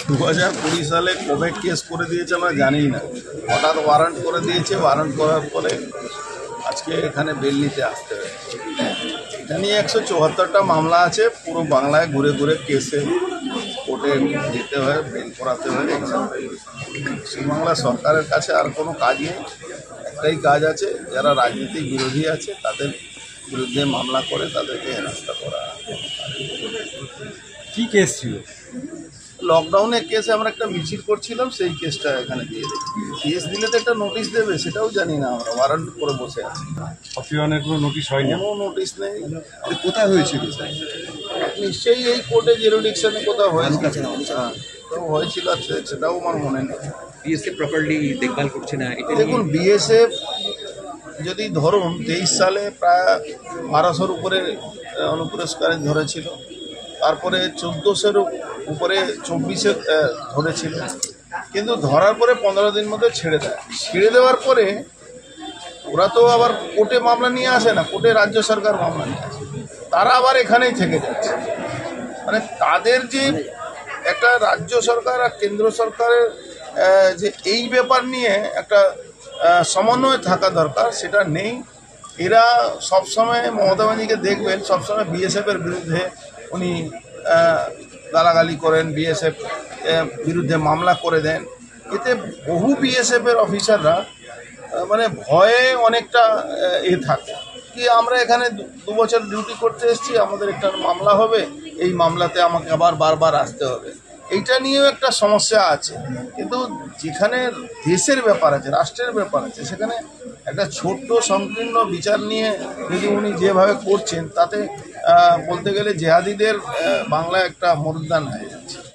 2020 সালে কবে কেস করে দিয়েছে আমরা জানি না। হঠাৎ ওয়ারেন্ট করে দিয়েছে, ওয়ারেন্ট করার পরে আজকে এখানে বেল নিতে আসতে হয়েছে। এটা নিয়ে 174টা মামলা আছে, পুরো বাংলায় ঘুরে ঘুরে কেসে কোর্টে যেতে হয়, বেল করাতে হয়। পশ্চিমবাংলা সরকারের কাছে আর কোনো কাজ নেই, একটাই কাজ আছে, যারা রাজনৈতিক বিরোধী আছে তাদের বিরুদ্ধে মামলা করে তাদেরকে হেনস্থা করা। কি কেস ছিল? লকডাউনের কেসে আমরা একটা মিছিল করছিলাম, সেই কেসটা এখানে দিয়ে দেয়। কেস দিলে তো একটা নোটিশ দেবে, সেটাও জানি না, আমরা ওয়ারেন্ট করে বসে আছি। অফিওনের কোনো নোটিশ হয়নি? কোনো নোটিশ নেই। কোথায় হয়েছিল? নিশ্চয়ই এই কোর্টে জেরোডিকশনে কোথাও হয়েছিল। হ্যাঁ, তো হয়েছিল, সেটাও আমার মনে নেই। বিএসএফ প্রপারলি দেখভাল করছে না, এটা দেখুন, বিএসএফ যদি ধরুন 23 সালে প্রায় 1200-র উপরে অনুপুরস্কারে ধরেছিল, তারপরে 1400-এর উপরে 24-এ ধরেছিল, কিন্তু ধরার পরে 15 দিন মধ্যে ছেড়ে দেয়। ছেড়ে দেওয়ার পরে ওরা তো আবার কোর্টে মামলা নিয়ে আসে না, কোর্টে রাজ্য সরকার মামলা নিয়ে আসে, তারা আবার এখানেই থেকে যাচ্ছে। মানে তাদের যে একটা রাজ্য সরকার আর কেন্দ্র সরকারের যে এই ব্যাপার নিয়ে একটা সমন্বয় থাকা দরকার, সেটা নেই। এরা সবসময় মমতা ব্যানার্জিকে দেখবেন, সবসময় বিএসএফের বিরুদ্ধে উনি গালাগালি করেন, বিএসএফ বিরুদ্ধে মামলা করে দেন। এতে বহু বিএসএফের অফিসাররা মানে ভয়ে অনেকটা থাকে কি, আমরা এখানে 2 বছর ডিউটি করতে এসেছি, আমাদের একটা মামলা হবে, এই মামলাতে আমাকে আবার বারবার আসতে হবে, এইটা নিয়েও একটা সমস্যা আছে। কিন্তু যেখানে দেশের ব্যাপার আছে, রাষ্ট্রের ব্যাপার আছে, সেখানে একটা ছোট্ট সংকীর্ণ বিচার নিয়ে যদি উনি যেভাবে করছেন, তাতে বলতে গেলে জেহাদিদের বাংলায় একটা মরুদ্যান হয়ে যাচ্ছে।